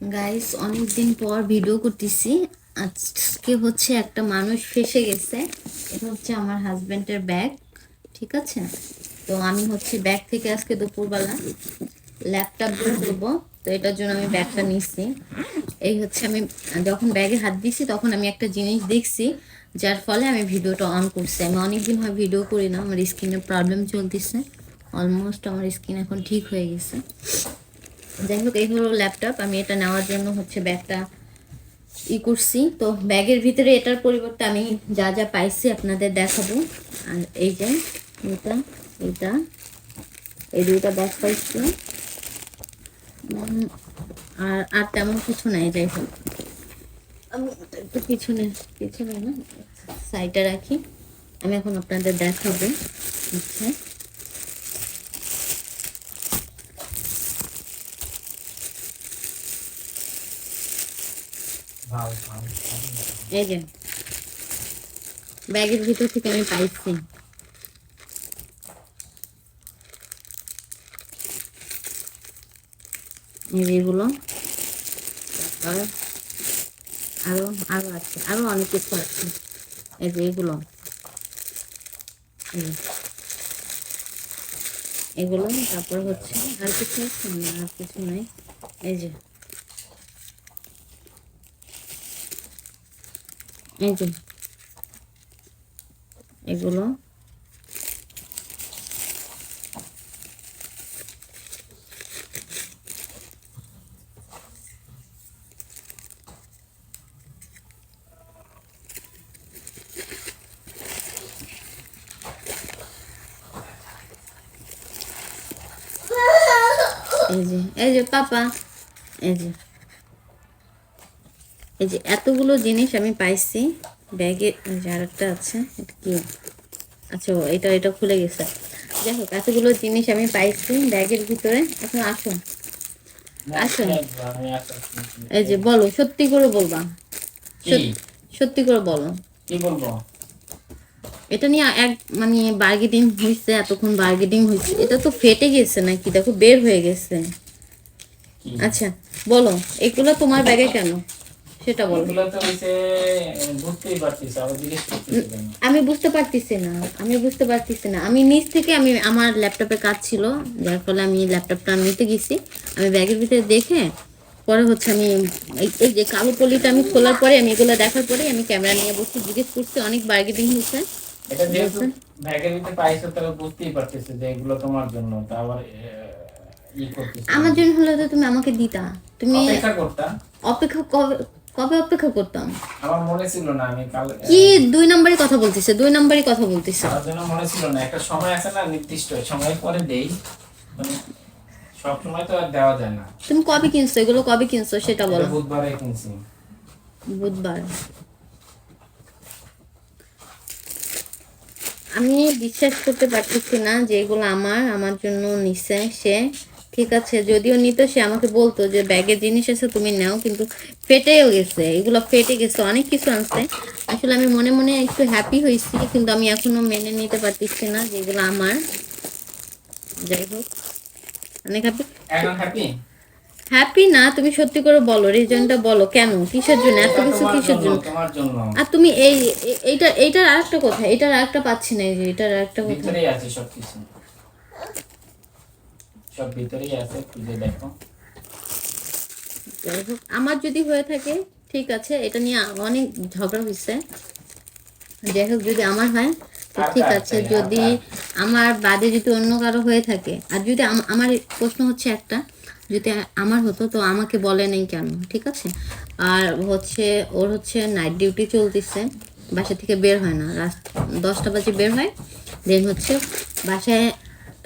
Guys অনেকদিন পর video করতেছি। আজকে হচ্ছে একটা মানুষ ফেসে গেছে। এটা হচ্ছে আমার হাজবেন্ডের ব্যাগ, ঠিক আছে? তো আমি হচ্ছে ব্যাগ থেকে আজকে দুপুরবেলা ল্যাপটপ বের করবো, তো এটার জন্য আমি ব্যাগটা নিচ্ছি। এই হচ্ছে আমি যখন ব্যাগে হাত দিছি তখন আমি একটা জিনিস দেখছি, যার ফলে আমি ভিডিওটা অন করছি। আমি অনেকদিন হয় ভিডিও করি না, আমার স্কিনে প্রবলেম চলতেছে। অলমোস্ট আমার স্কিন এখন ঠিক হয়ে গেছে। যাই হোক, এই হলো ল্যাপটপ। আমি এটা নেওয়ার জন্য হচ্ছে ব্যাগটা করছি। তো ব্যাগের ভিতরে এটার পরিবর্তে আমি যা যা পাইছি আপনাদের দেখাবো। আর এই যে এটা এটা এই দুইটা ব্যাগ পাইছি। আর আর তেমন কিছু নাই। যাই হোক, আমি একটু পিছনে পিছনে না সাইডে রাখি। আমি এখন আপনাদের দেখাবো। আচ্ছা, এই যে ব্যাগের ভিতর থেকে আমি পাইছি এগুলো। তারপর আরো আরো আছে, আরো অনেক কিছু আছে। এই যে এগুলো এগুলো তারপর হচ্ছে আর কিছু আছে না, আর কিছু নাই। এই যে এই যে এগুলো এই যে পাপা, এই যে এই যে এতগুলো জিনিস আমি পাইছি ব্যাগে। আর একটা আছে, এটা কি? আচ্ছা, এটা এটা খুলে গেছে। যাই হোক, এতগুলো জিনিস আমি পাইছি ব্যাগের ভিতরে। এখন আসো আসো, এই যে বলো, সত্যি করে বলবা, সত্যি করে বলো কি বলবো। এটা নিয়ে এক মানে বার্গেটিং হয়েছে, এতক্ষণ বার্গেটিং হয়েছে। এটা তো ফেটে গেছে নাকি, দেখো বের হয়ে গেছে। আচ্ছা বলো, এগুলো তোমার ব্যাগে কেন সেটা বলো। আমি বুঝতে পারতেছি না, আমি নিচ থেকে আমি আমার ল্যাপটপে কাজ ছিল, যার ফলে আমি ল্যাপটপটা নিতে গেছি। আমি ব্যাগের ভিতরে দেখে পরে হচ্ছে আমি এই যে কালো পলিটা আমি খোলার পরে আমি এগুলো দেখার পরে আমি ক্যামেরা নিয়ে বসে জিজ্ঞেস করছি, অনেক বার্গেটিং হয়েছে। এটা যেহেতু ব্যাগের ভিতরে পাইছো তাহলে বুঝতেই পারতেছে যে এগুলো তোমার জন্য। তা আবার আমার জন্য হলে তো তুমি আমাকে দিতা, তুমি অপেক্ষা করতা। অপেক্ষা কবে কবে অপেক্ষা করতাম? আমার মনে ছিল না, আমি কাল কি 2 নম্বরই কথা বলতেছে, 2 নম্বরই কথা বলতেছে। আমার জন্য মনে ছিল না। একটা সময় আছে না, নির্দিষ্ট সময় পরে দেই, মানে সব সময় তো আর দেওয়া যায় না। তুমি কবে কিনছো এগুলো, কবে কিনছো সেটা বলো। বুধবারে কিনছি। বুধবার। আমি বিশ্বাস করতে পারতেছি না যে এগুলো আমার জন্য নিছে সে। ঠিক আছে, যদিও নিত সে আমাকে বলতো যে ব্যাগের জিনিস আছে তুমি নাও, কিন্তু ফেটেও গেছে, এগুলো ফেটে গেছে, অনেক কিছু আনছে। আসলে আমি মনে মনে একটু হ্যাপি হয়েছি, কিন্তু আমি এখনো মেনে নিতে পারতেছি না যে এগুলো আমার। যাই হোক, অনেক হ্যাপি। এখন হ্যাপি হ্যাপি না, তুমি সত্যি করে বলো, রিজনটা বলো, কেন, কিসের জন্য এত কিছু, কিসের জন্য? তোমার জন্য। আর তুমি এই এইটার আরেকটা কথা, এটার আরেকটা পাচ্ছি না, এই যে এটার আরেকটা কথা। ভিতরেই আছে সবকিছু, সব ভিতরেই আছে, খুঁজে দেখো। যাই হোক, আমার যদি হয়ে থাকে ঠিক আছে, এটা নিয়ে অনেক ঝগড়া হয়েছে। যাই হোক, যদি আমার হয় তো ঠিক আছে, যদি আমার বাদে যদি অন্য কারো হয়ে থাকে, আর যদি আমার প্রশ্ন হচ্ছে একটা, যদি আমার হতো তো আমাকে বলে নেই কেন? ঠিক আছে। আর হচ্ছে ওর হচ্ছে নাইট ডিউটি চলতেছে, বাসা থেকে বের হয় না, রাত 10টা বাজে বের হয়, দেন হচ্ছে বাসায়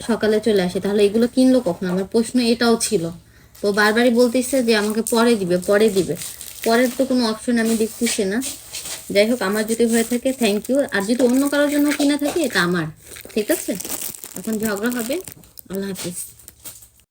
সকালে চলে আসে। তাহলে এগুলো কিনলো কখন? আমার প্রশ্ন এটাও ছিল। তো বারবারই বলতেছে যে আমাকে পরে দিবে, পরে দিবে। পরের তো কোনো অপশন আমি দেখতেছি না। যাই হোক, আমার যদি হয়ে থাকে থ্যাংক ইউ, আর যদি অন্য কারোর জন্য কিনা থাকে এটা আমার। ঠিক আছে, এখন ঝগড়া হবে। আল্লাহ হাফিজ।